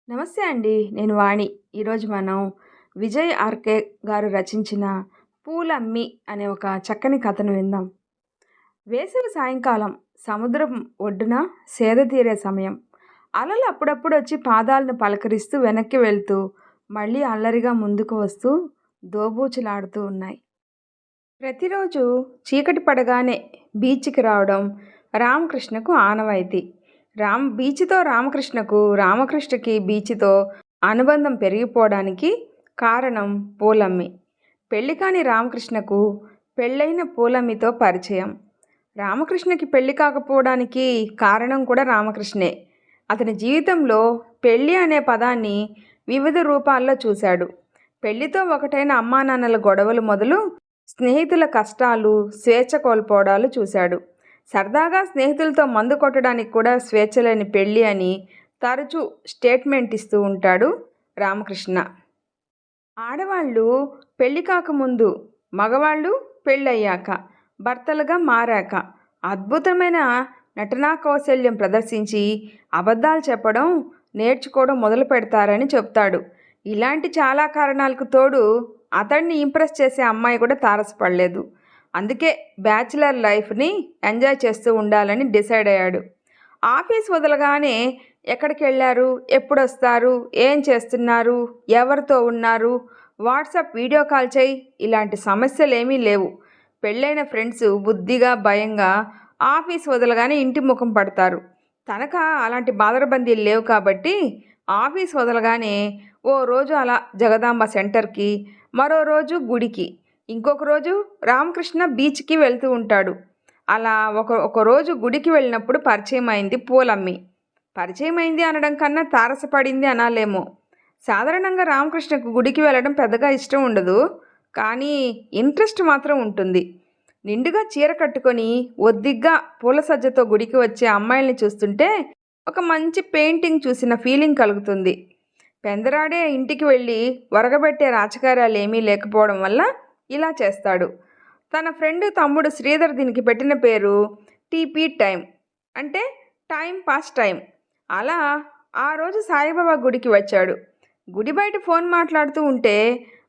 నమస్తే అండి. నేను వాణి. ఈరోజు మనం విజయ్ ఆర్‌కే గారు రచించిన 'పూలమ్మి' అనే ఒక చక్కని కథను విందాం. వేసవి సాయంకాలం సముద్రం ఒడ్డున సేద తీరే సమయం. అలలు అప్పుడప్పుడొచ్చి పాదాలను పలకరిస్తూ వెనక్కి వెళ్తూ, మళ్ళీ అల్లరిగా ముందుకు వస్తూ దోబూచులాడుతూ ఉన్నాయి. ప్రతిరోజు చీకటి పడగానే బీచ్‌కి రావడం రామకృష్ణకు ఆనవాయితీ. బీచ్‌తో రామకృష్ణకు, రామకృష్ణకి బీచ్‌తో అనుబంధం పెరిగిపోవడానికి కారణం పూలమ్మి. పెళ్లి కాని రామకృష్ణకు పెళ్ళైన పూలమ్మితో పరిచయం. రామకృష్ణకి పెళ్లి కాకపోవడానికి కారణం కూడా రామకృష్ణే. అతని జీవితంలో పెళ్లి అనే పదాన్ని వివిధ రూపాల్లో చూశాడు. పెళ్లితో ఒకటైన అమ్మానాన్నల గొడవలు మొదలు స్నేహితుల కష్టాలు, స్వేచ్ఛ కోల్పోవడాలు చూశాడు. సరదాగా స్నేహితులతో మందు కొట్టడానికి కూడా స్వేచ్ఛ లేని పెళ్ళి అని తరచూ స్టేట్మెంట్ ఇస్తూ ఉంటాడు రామకృష్ణ. ఆడవాళ్ళు పెళ్లి కాకముందు, మగవాళ్ళు పెళ్ళయ్యాక, భర్తలుగా మారాక అద్భుతమైన నటనా కౌశల్యం ప్రదర్శించి అబద్ధాలు చెప్పడం, నేర్చుకోవడం మొదలు పెడతారని చెప్తాడు. ఇలాంటి చాలా కారణాలకు తోడు అతన్ని ఇంప్రెస్ చేసే అమ్మాయి కూడా తారసపడలేదు. అందుకే బ్యాచిలర్ లైఫ్ని ఎంజాయ్ చేస్తూ ఉండాలని డిసైడ్ అయ్యాడు. ఆఫీస్ వదలగానే ఎక్కడికి వెళ్ళారు, ఎప్పుడొస్తారు, ఏం చేస్తున్నారు, ఎవరితో ఉన్నారు, వాట్సాప్ వీడియో కాల్ చేయి, ఇలాంటి సమస్యలు ఏమీ లేవు. పెళ్ళైన ఫ్రెండ్స్ బుద్ధిగా, భయంగా ఆఫీస్ వదలగానే ఇంటి ముఖం పడతారు. తనక అలాంటి బాదరబందీలు లేవు కాబట్టి ఆఫీస్ వదలగానే ఓ రోజు అలా జగదాంబ సెంటర్కి, మరో రోజు గుడికి, ఇంకొక రోజు రామకృష్ణ బీచ్కి వెళ్తూ ఉంటాడు. అలా ఒక రోజు గుడికి వెళ్ళినప్పుడు పరిచయం అయింది పూలమ్మి. పరిచయం అయింది అనడం కన్నా తారసపడింది అనాలేమో. సాధారణంగా రామకృష్ణకు గుడికి వెళ్ళడం పెద్దగా ఇష్టం ఉండదు, కానీ ఇంట్రెస్ట్ మాత్రం ఉంటుంది. నిండుగా చీర కట్టుకొని ఒద్దిగ్గా పూల సజ్జతో గుడికి వచ్చే అమ్మాయిల్ని చూస్తుంటే ఒక మంచి పెయింటింగ్ చూసిన ఫీలింగ్ కలుగుతుంది. పెందరాడే ఇంటికి వెళ్ళి వరగబెట్టే రాజకార్యాలు ఏమీ లేకపోవడం వల్ల ఇలా చేస్తాడు. తన ఫ్రెండ్ తమ్ముడు శ్రీధర్ దీనికి పెట్టిన పేరు టీపీ టైం, అంటే టైం పాస్ టైం. అలా ఆ రోజు సాయిబాబా గుడికి వచ్చాడు. గుడి బయట ఫోన్ మాట్లాడుతూ ఉంటే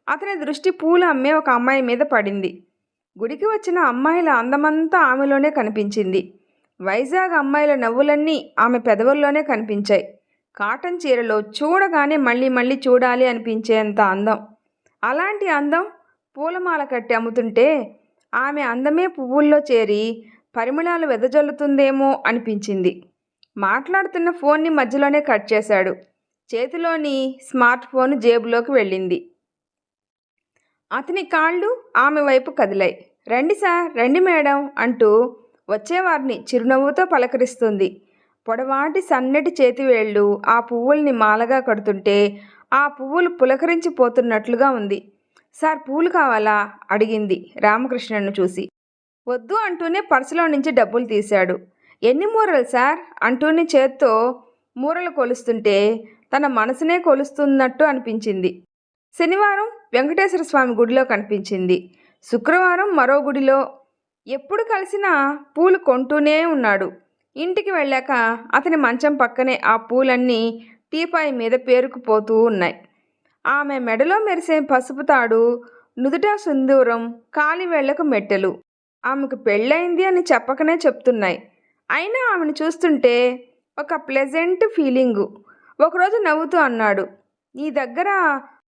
అతని దృష్టి పూలు అమ్మే ఒక అమ్మాయి మీద పడింది. గుడికి వచ్చిన అమ్మాయిల అందమంతా ఆమెలోనే కనిపించింది. వైజాగ్ అమ్మాయిల నవ్వులన్నీ ఆమె పెదవుల్లోనే కనిపించాయి. కాటన్ చీరలో చూడగానే మళ్ళీ మళ్ళీ చూడాలి అనిపించేంత అందం. అలాంటి అందం పూలమాల కట్టి అమ్ముతుంటే ఆమె అందమే పువ్వుల్లో చేరి పరిమళాలు వెదజల్లుతుందేమో అనిపించింది. మాట్లాడుతున్న ఫోన్ని మధ్యలోనే కట్ చేశాడు. చేతిలోని స్మార్ట్ ఫోన్ జేబులోకి వెళ్ళింది. అతని కాళ్ళు ఆమె వైపు కదిలాయి. రండి సార్, రండి మేడం అంటూ వచ్చేవారిని చిరునవ్వుతో పలకరిస్తుంది. పొడవాటి సన్నటి చేతివేళ్ళు ఆ పువ్వుల్ని మాలగా కడుతుంటే ఆ పువ్వులు పులకరించిపోతున్నట్లుగా ఉంది. సార్, పూలు కావాలా అడిగింది రామకృష్ణను చూసి. వద్దు అంటూనే పర్సులో నుంచి డబ్బులు తీశాడు. ఎన్ని మూరలు సార్ అంటూనే చేత్తో మూరలు కొలుస్తుంటే తన మనసునే కొలుస్తున్నట్టు అనిపించింది. శనివారం వెంకటేశ్వర స్వామి గుడిలో కనిపించింది. శుక్రవారం మరో గుడిలో. ఎప్పుడు కలిసినా పూలు కొంటూనే ఉన్నాడు. ఇంటికి వెళ్ళాక అతని మంచం పక్కనే ఆ పూలన్నీ టీపాయ్ మీద పేరుకుపోతూ ఉన్నాయి. ఆమె మెడలో మెరిసే పసుపు తాడు, నుదుట సింధూరం, కాలివేళ్లకు మెట్టెలు ఆమెకు పెళ్ళయింది అని చెప్పకనే చెప్తున్నాయి. అయినా ఆమెను చూస్తుంటే ఒక ప్లెజెంట్ ఫీలింగు. ఒకరోజు నవ్వుతూ అన్నాడు, నీ దగ్గర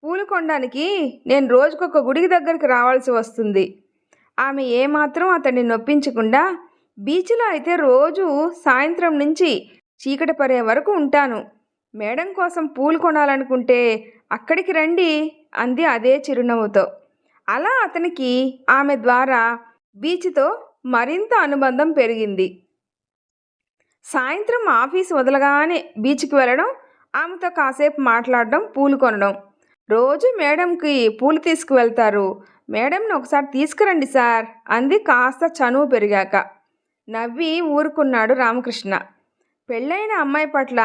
పూలు కొనడానికి నేను రోజుకొక గుడికి దగ్గరికి రావాల్సి వస్తుంది. ఆమె ఏమాత్రం అతన్ని నొప్పించకుండా, బీచ్లో అయితే రోజు సాయంత్రం నుంచి చీకటి పడే వరకు ఉంటాను. మేడం కోసం పూలు కొనాలనుకుంటే అక్కడికి రండి అంది అదే చిరునవ్వుతో. అలా అతనికి ఆమె ద్వారా బీచ్తో మరింత అనుబంధం పెరిగింది. సాయంత్రం ఆఫీస్ వదలగానే బీచ్కి వెళ్ళడం, ఆమెతో కాసేపు మాట్లాడడం, పూలు కొనడం. రోజు మేడంకి పూలు తీసుకువెళ్తారు. మేడంని ఒకసారి తీసుకురండి సార్ అంది కాస్త చనువు పెరిగాక. నవ్వి ఊరుకున్నాడు రామకృష్ణ. పెళ్ళైన అమ్మాయి పట్ల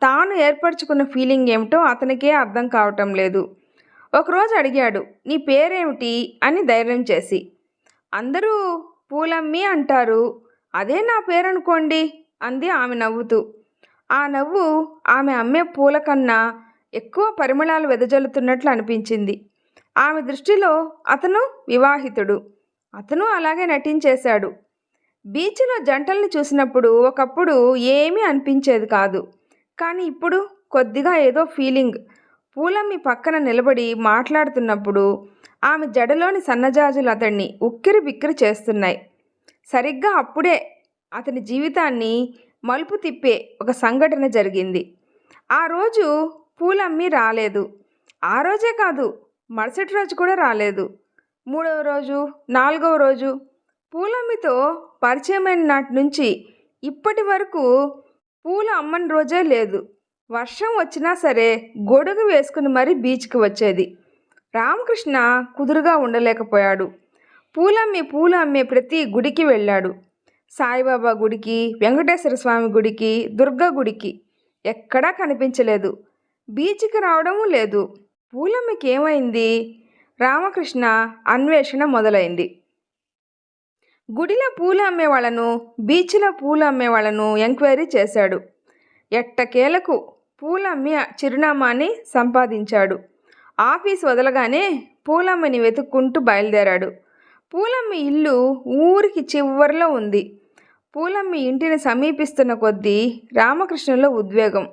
తాను ఏర్పరచుకున్న ఫీలింగ్ ఏమిటో అతనికే అర్థం కావటం లేదు. ఒకరోజు అడిగాడు, నీ పేరేమిటి అని ధైర్యం చేసి. అందరూ పూలమ్మి అంటారు, అదే నా పేరనుకోండి అంది ఆమె నవ్వుతూ. ఆ నవ్వు ఆమె అమ్మే పూల కన్నా ఎక్కువ పరిమళాలు వెదజల్లుతున్నట్లు అనిపించింది. ఆమె దృష్టిలో అతను వివాహితుడు. అతను అలాగే నటించేశాడు. బీచ్లో జంటల్ని చూసినప్పుడు ఒకప్పుడు ఏమీ అనిపించేది కాదు. కానీ ఇప్పుడు కొద్దిగా ఏదో ఫీలింగ్. పూలమ్మి పక్కన నిలబడి మాట్లాడుతున్నప్పుడు ఆమె జడలోని సన్నజాజులు అతన్ని ఉక్కిరి బిక్కిరి చేస్తున్నాయి. సరిగ్గా అప్పుడే అతని జీవితాన్ని మలుపు తిప్పే ఒక సంఘటన జరిగింది. ఆ రోజు పూలమ్మి రాలేదు. ఆ రోజే కాదు, మరుసటి రోజు కూడా రాలేదు. మూడవ రోజు, నాలుగవ రోజు పూలమ్మితో పరిచయమైన నాటి నుంచి ఇప్పటి వరకు పూలు అమ్మని రోజే లేదు. వర్షం వచ్చినా సరే గొడుగు వేసుకుని మరీ బీచ్కి వచ్చేది. రామకృష్ణ కుదురుగా ఉండలేకపోయాడు. పూలు అమ్మే ప్రతి గుడికి వెళ్ళాడు. సాయిబాబా గుడికి, వెంకటేశ్వర స్వామి గుడికి, దుర్గా గుడికి. ఎక్కడా కనిపించలేదు. బీచ్కి రావడమూ లేదు. పూలమ్మకి ఏమైంది? రామకృష్ణ అన్వేషణ మొదలైంది. గుడిలో పూలు అమ్మేవాళ్లను, బీచ్లో పూలు అమ్మేవాళ్లను ఎంక్వైరీ చేశాడు. ఎట్టకేలకు పూలమ్మి చిరునామాని సంపాదించాడు. ఆఫీస్ వదలగానే పూలమ్మని వెతుక్కుంటూ బయలుదేరాడు. పూలమ్మి ఇల్లు ఊరికి చివర్లో ఉంది. పూలమ్మి ఇంటిని సమీపిస్తున్న కొద్దీ రామకృష్ణలో ఉద్వేగం.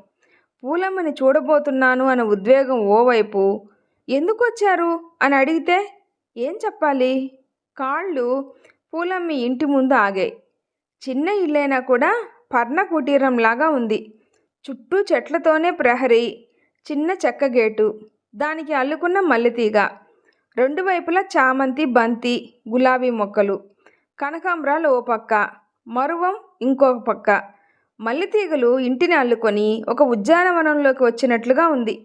పూలమ్మని చూడబోతున్నాను అన్న ఉద్వేగం ఓవైపు. ఎందుకు వచ్చారు అని అడిగితే ఏం చెప్పాలి? కాళ్ళు పూలమ్మి ఇంటి ముందు ఆగాయి. చిన్న ఇల్లైనా కూడా పర్ణ కుటీరంలాగా ఉంది. చుట్టూ చెట్లతోనే ప్రహరీ, చిన్న చెక్క గేటు, దానికి అల్లుకున్న మల్లెతీగ, రెండు వైపులా చామంతి, బంతి, గులాబీ మొక్కలు, కనకాంబరాలు ఓ పక్క, మరువం ఇంకొక పక్క. మల్లెతీగలు ఇంటిని అల్లుకొని ఒక ఉద్యానవనంలోకి వచ్చినట్లుగా ఉంది.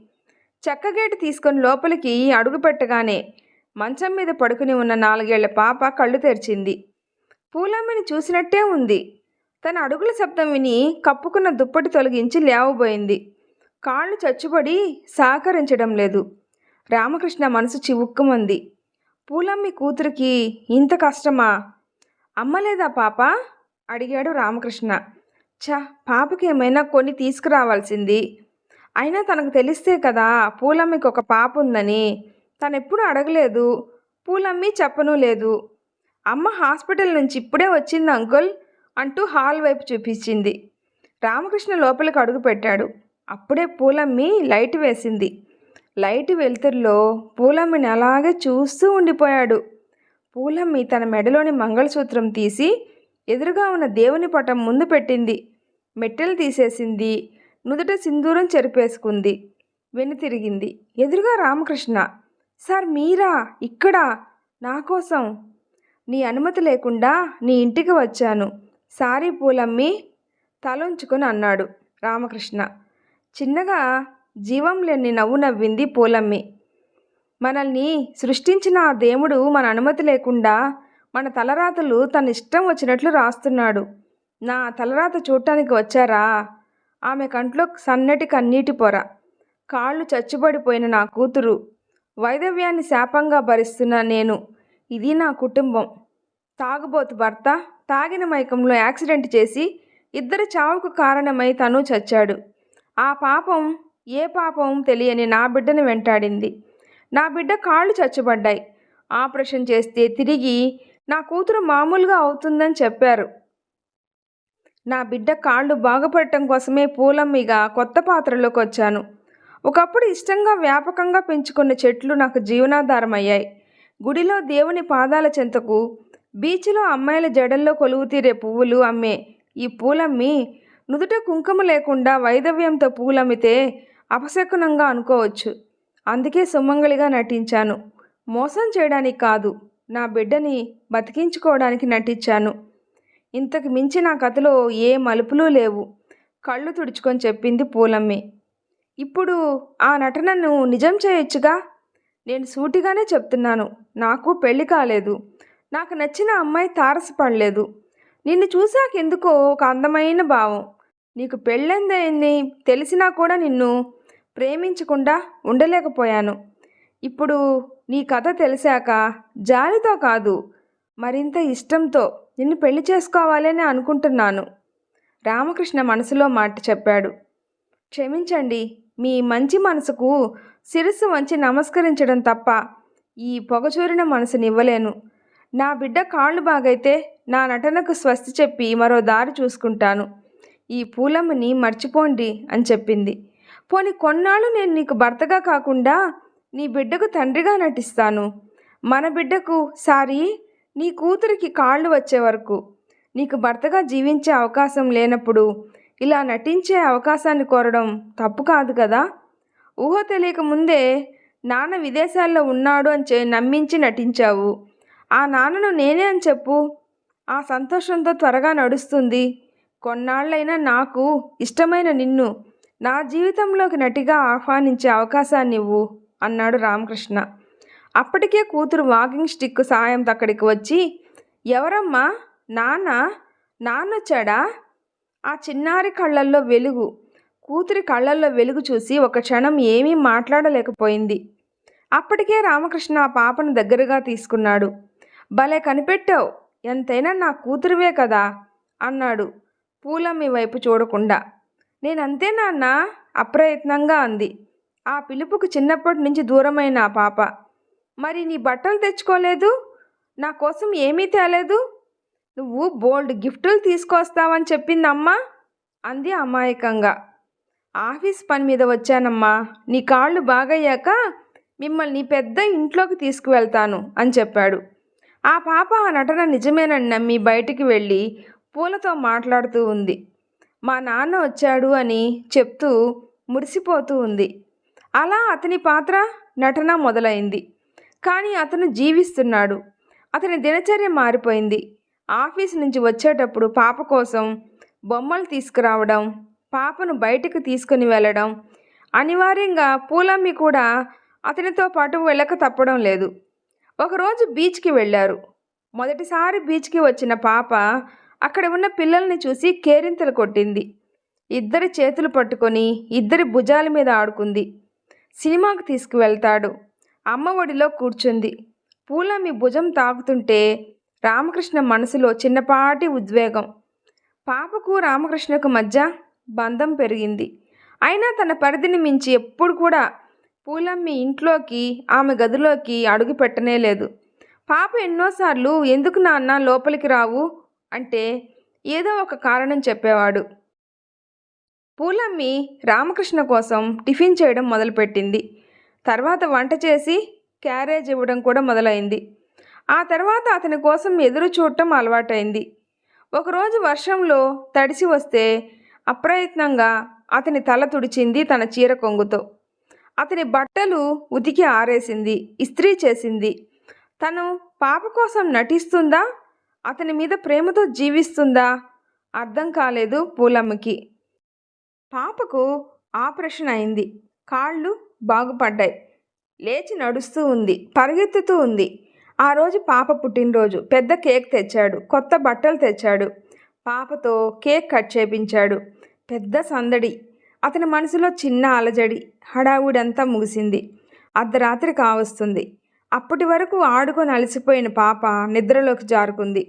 చెక్కగేటు తీసుకొని లోపలికి అడుగు పెట్టగానే మంచం మీద పడుకుని ఉన్న 4 ఏళ్ల పాప కళ్ళు తెరిచింది. పూలమ్మని చూసినట్టే ఉంది. తన అడుగుల శబ్దం విని కప్పుకున్న దుప్పటి తొలగించి లేవబోయింది. కాళ్ళు చచ్చుబడి సహకరించడం లేదు. రామకృష్ణ మనసు చివుక్కుమంది. పూలమ్మి కూతురికి ఇంత కష్టమా? అమ్మలేదా పాప? అడిగాడు రామకృష్ణ. పాపకి ఏమైనా కొని తీసుకురావాల్సింది. అయినా తనకు తెలిస్తే కదా పూలమ్మికి ఒక పాప ఉందని. తనెప్పుడు అడగలేదు. పూలమ్మి చెప్పనూ లేదు. అమ్మ హాస్పిటల్ నుంచి ఇప్పుడే వచ్చింది అంకుల్ అంటూ హాల్ వైపు చూపించింది. రామకృష్ణ లోపలికి అడుగు పెట్టాడు. అప్పుడే పూలమ్మి లైట్ వేసింది. లైట్ వెలుతురులో పూలమ్మిని అలాగే చూస్తూ ఉండిపోయాడు. పూలమ్మి తన మెడలోని మంగళసూత్రం తీసి ఎదురుగా ఉన్న దేవుని పటం ముందు పెట్టింది. మెట్టెలు తీసేసింది. నుదుట సింధూరం చెరిపేసుకుంది. వెనుతిరిగింది. ఎదురుగా రామకృష్ణ. సార్ మీరా ఇక్కడ? నా కోసం. నీ అనుమతి లేకుండా నీ ఇంటికి వచ్చాను. సారీ పూలమ్మి తలొంచుకొని అన్నాడు రామకృష్ణ. చిన్నగా జీవం లేని నవ్వు నవ్వింది పూలమ్మి. మనల్ని సృష్టించిన ఆ దేవుడు మన అనుమతి లేకుండా మన తలరాతలు తన ఇష్టం వచ్చినట్లు రాస్తున్నాడు. నా తలరాత చూడటానికి వచ్చారా? ఆమె కంట్లో సన్నటి కన్నీటి పొర. కాళ్ళు చచ్చుబడిపోయిన నా కూతురు, వైధవ్యాన్ని శాపంగా భరిస్తున్న నేను, ఇది నా కుటుంబం. తాగుబోతు భర్త తాగిన మైకంలో యాక్సిడెంట్ చేసి ఇద్దరి చావుకు కారణమై తను చచ్చాడు. ఆ పాపం ఏ పాపం తెలియని నా బిడ్డను వెంటాడింది. నా బిడ్డ కాళ్ళు చచ్చుబడ్డాయి. ఆపరేషన్ చేస్తే తిరిగి నా కూతురు మామూలుగా అవుతుందని చెప్పారు. నా బిడ్డ కాళ్ళు బాగుపడటం కోసమే పూలమ్మిగా కొత్త పాత్రలోకి వచ్చాను. ఒకప్పుడు ఇష్టంగా వ్యాపకంగా పెంచుకున్న చెట్లు నాకు జీవనాధారం అయ్యాయి. గుడిలో దేవుని పాదాల చెంతకు, బీచ్లో అమ్మాయిల జడల్లో కొలువు తీరే పువ్వులు అమ్మే ఈ పూలమ్మి నుదుట కుంకుమ లేకుండా వైధవ్యంతో పూలమ్మితే అపశకునంగా అనుకోవచ్చు. అందుకే సుమంగళిగా నటించాను. మోసం చేయడానికి కాదు, నా బిడ్డని బతికించుకోవడానికి నటించాను. ఇంతకు మించి నా కథలో ఏ మలుపులు లేవు. కళ్ళు తుడుచుకొని చెప్పింది పూలమ్మి. ఇప్పుడు ఆ నటనను నిజం చేయొచ్చుగా? నేను సూటిగానే చెప్తున్నాను. నాకు పెళ్లి కాలేదు. నాకు నచ్చిన అమ్మాయి తారసపడలేదు. నిన్ను చూశాకెందుకో ఒక అందమైన భావం. నీకు పెళ్ళైందని తెలిసినా కూడా నిన్ను ప్రేమించకుండా ఉండలేకపోయాను. ఇప్పుడు నీ కథ తెలిసాక జాలితో కాదు, మరింత ఇష్టంతో నిన్ను పెళ్లి చేసుకోవాలని అనుకుంటున్నాను. రామకృష్ణ మనసులో మాట చెప్పాడు. క్షమించండి. మీ మంచి మనసుకు శిరస్సు వంచి నమస్కరించడం తప్ప ఈ పొగచూరిన మనసునివ్వలేను. నా బిడ్డ కాళ్ళు బాగైతే నా నటనకు స్వస్తి చెప్పి మరో దారి చూసుకుంటాను. ఈ పూలమ్మని మర్చిపోండి అని చెప్పింది. పోని కొన్నాళ్ళు నేను నీకు భర్తగా కాకుండా నీ బిడ్డకు తండ్రిగా నటిస్తాను. మన బిడ్డకు నీ కూతురికి కాళ్ళు వచ్చే వరకు నీకు భర్తగా జీవించే అవకాశం లేనప్పుడు ఇలా నటించే అవకాశాన్ని కోరడం తప్పు కాదు కదా. ఊహ తెలియక ముందే నాన్న విదేశాల్లో ఉన్నాడు అని నమ్మించి నటించావు. ఆ నాన్నను నేనే అని చెప్పు. ఆ సంతోషంతో త్వరగా నడుస్తుంది. కొన్నాళ్ళైనా నాకు ఇష్టమైన నిన్ను నా జీవితంలోకి నటిగా ఆహ్వానించే అవకాశాన్ని ఇవ్వు అన్నాడు రామకృష్ణ. అప్పటికే కూతురు వాకింగ్ స్టిక్ సాయంతో అక్కడికి వచ్చి, ఎవరమ్మా, నాన్నొచ్చాడా? ఆ చిన్నారి కళ్ళల్లో వెలుగు, కూతురి కళ్ళల్లో వెలుగు చూసి ఒక క్షణం ఏమీ మాట్లాడలేకపోయింది. అప్పటికే రామకృష్ణ ఆ పాపను దగ్గరగా తీసుకున్నాడు. భలే కనిపెట్టావు, ఎంతైనా నా కూతురువే కదా అన్నాడు పూలమ్మి వైపు చూడకుండా. నేనంతే నాన్న, అప్రయత్నంగా అంది. ఆ పిలుపుకు చిన్నప్పటి నుంచి దూరమైన ఆ పాప. మరి నీ బట్టలు తెచ్చుకోలేదు, నా కోసం ఏమీ తేలేదు, నువ్వు బోల్డ్ గిఫ్టులు తీసుకొస్తావని చెప్పిందమ్మా అంది అమాయకంగా. ఆఫీస్ పని మీద వచ్చానమ్మా, నీ కాళ్ళు బాగయ్యాక మిమ్మల్ని పెద్ద ఇంట్లోకి తీసుకువెళ్తాను అని చెప్పాడు. ఆ పాప ఆ నటన నిజమేనని నమ్మి బయటికి వెళ్ళి పూలతో మాట్లాడుతూ ఉంది. మా నాన్న వచ్చాడు అని చెప్తూ మురిసిపోతూ ఉంది. అలా అతని పాత్ర నటన మొదలైంది. కానీ అతను జీవిస్తున్నాడు. అతని దినచర్య మారిపోయింది. ఆఫీస్ నుంచి వచ్చేటప్పుడు పాప కోసం బొమ్మలు తీసుకురావడం, పాపను బయటకు తీసుకుని వెళ్ళడం, అనివార్యంగా పూలమ్మి కూడా అతనితో పాటు వెళ్ళక తప్పడం లేదు. ఒకరోజు బీచ్కి వెళ్ళారు. మొదటిసారి బీచ్కి వచ్చిన పాప అక్కడ ఉన్న పిల్లల్ని చూసి కేరింతలు కొట్టింది. ఇద్దరి చేతులు పట్టుకొని ఇద్దరి భుజాల మీద ఆడుకుంది. సినిమాకు తీసుకువెళ్తాడు. అమ్మ ఒడిలో కూర్చుంది. పూలమ్మి భుజం తాకుతుంటే రామకృష్ణ మనసులో చిన్నపాటి ఉద్వేగం. పాపకు రామకృష్ణకు మధ్య బంధం పెరిగింది. అయినా తన పరిధిని మించి ఎప్పుడు కూడా పూలమ్మి ఇంట్లోకి, ఆమె గదిలోకి అడుగు పెట్టనే లేదు. పాప ఎన్నోసార్లు ఎందుకు నాన్న లోపలికి రావు అంటే ఏదో ఒక కారణం చెప్పేవాడు. పూలమ్మి రామకృష్ణ కోసం టిఫిన్ చేయడం మొదలుపెట్టింది. తర్వాత వంట చేసి క్యారేజ్ ఇవ్వడం కూడా మొదలైంది. ఆ తర్వాత అతని కోసం ఎదురు చూడటం అలవాటైంది. ఒకరోజు వర్షంలో తడిసి వస్తే అప్రయత్నంగా అతని తల తుడిచింది తన చీర కొంగుతో. అతని బట్టలు ఉతికి ఆరేసింది, ఇస్త్రీ చేసింది. తను పాప కోసం నటిస్తుందా, అతని మీద ప్రేమతో జీవిస్తుందా అర్థం కాలేదు పూలమ్మకి. పాపకు ఆపరేషన్ అయింది. కాళ్ళు బాగుపడ్డాయి. లేచి నడుస్తూ ఉంది, పరిగెత్తుతూ ఉంది. ఆ రోజు పాప పుట్టినరోజు. పెద్ద కేక్ తెచ్చాడు, కొత్త బట్టలు తెచ్చాడు. పాపతో కేక్ కట్ చేపించాడు. పెద్ద సందడి. అతని మనసులో చిన్న అలజడి. హడావుడంతా ముగిసింది. అర్ధరాత్రి కావస్తుంది. అప్పటి వరకు ఆడుకొని అలసిపోయిన పాప నిద్రలోకి జారుకుంది.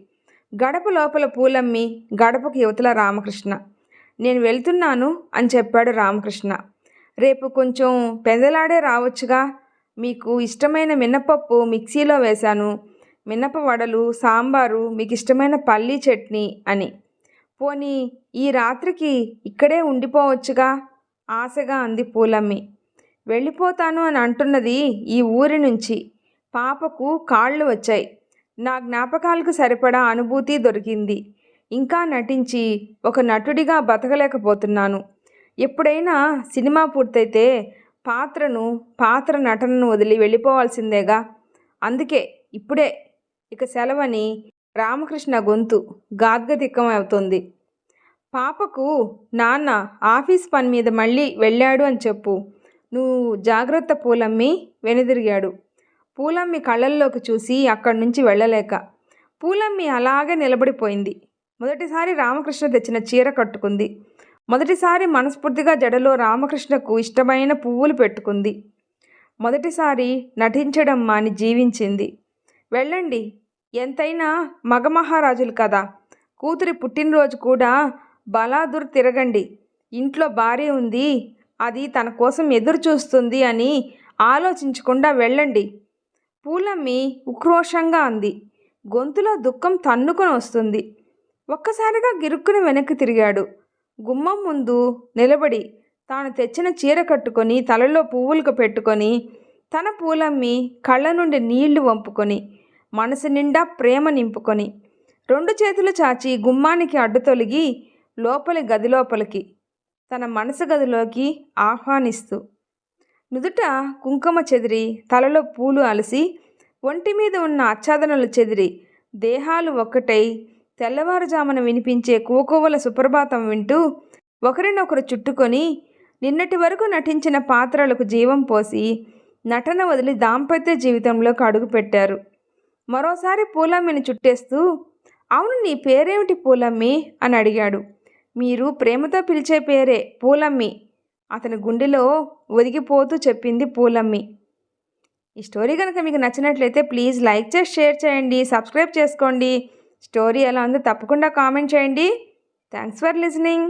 గడప లోపల పూలమ్మి, గడపకి యువతల రామకృష్ణ. నేను వెళ్తున్నాను అని చెప్పాడు రామకృష్ణ. రేపు కొంచెం పెందలాడే రావచ్చుగా, మీకు ఇష్టమైన మినపప్పు మిక్సీలో వేశాను, మినప వడలు, సాంబారు, మీకు ఇష్టమైన పల్లీ చట్నీ అని. పోనీ ఈ రాత్రికి ఇక్కడే ఉండిపోవచ్చుగా ఆశగా అంది పూలమ్మి. వెళ్ళిపోతాను అని అంటున్నది ఈ ఊరి నుంచి. పాపకు కాళ్ళు వచ్చాయి. నా జ్ఞాపకాలకు సరిపడా అనుభూతి దొరికింది. ఇంకా నటించి ఒక నటుడిగా బతకలేకపోతున్నాను. ఎప్పుడైనా సినిమా పూర్తయితే పాత్ర నటనను వదిలి వెళ్ళిపోవాల్సిందేగా. అందుకే ఇప్పుడే ఇక సెలవని రామకృష్ణ గొంతు గాద్గదిక్కం అవుతుంది. పాపకు నాన్న ఆఫీస్ పని మీద మళ్ళీ వెళ్ళాడు అని చెప్పు. నువ్వు జాగ్రత్త పూలమ్మి వెనుదిరిగాడు. పూలమ్మి కళ్ళల్లోకి చూసి అక్కడి నుంచి వెళ్ళలేక పూలమ్మి అలాగే నిలబడిపోయింది. మొదటిసారి రామకృష్ణ తెచ్చిన చీర కట్టుకుంది. మొదటిసారి మనస్ఫూర్తిగా జడలో రామకృష్ణకు ఇష్టమైన పువ్వులు పెట్టుకుంది. మొదటిసారి నటించడం మాని జీవించింది. వెళ్ళండి, ఎంతైనా మగమహారాజులు కదా. కూతురి పుట్టినరోజు కూడా బలాదుర్ తిరగండి. ఇంట్లో భార్య ఉంది, అది తన కోసం ఎదురు చూస్తుంది అని ఆలోచించకుండా వెళ్ళండి. పూలమ్మి ఉక్రోషంగా అంది. గొంతులో దుఃఖం తన్నుకొని వస్తుంది. ఒక్కసారిగా గిరుక్కుని వెనక్కి తిరిగాడు. గుమ్మం ముందు నిలబడి తాను తెచ్చిన చీర కట్టుకొని తలలో పువ్వులకు పెట్టుకొని తన పూలమ్మి కళ్ళ నుండి నీళ్లు వంపుకొని మనసు నిండా ప్రేమ నింపుకొని 2 చేతులు చాచి గుమ్మానికి అడ్డు తొలగి లోపలి గదిలోపలికి తన మనసు గదిలోకి ఆహ్వానిస్తూ నుదుట కుంకుమ చెదిరి తలలో పూలు అలసి ఒంటి మీద ఉన్న ఆచ్ఛాదనలు చెదిరి దేహాలు ఒక్కటై తెల్లవారుజామున వినిపించే కూకోవల సుప్రభాతం వింటూ ఒకరినొకరు చుట్టుకొని నిన్నటి వరకు నటించిన పాత్రలకు జీవం పోసి నటన వదిలి దాంపత్య జీవితంలోకి అడుగుపెట్టారు. మరోసారి పూలమ్మిని చుట్టేస్తూ, అవును, నీ పేరేమిటి పూలమ్మి అని అడిగాడు. మీరు ప్రేమతో పిలిచే పేరే పూలమ్మి, అతని గుండెలో ఒదిగిపోతూ చెప్పింది పూలమ్మి. ఈ స్టోరీ కనుక మీకు నచ్చినట్లయితే ప్లీజ్ లైక్ చేసి షేర్ చేయండి, సబ్స్క్రైబ్ చేసుకోండి. స్టోరీ ఎలా ఉందో తప్పకుండా కామెంట్ చేయండి. Thanks for listening.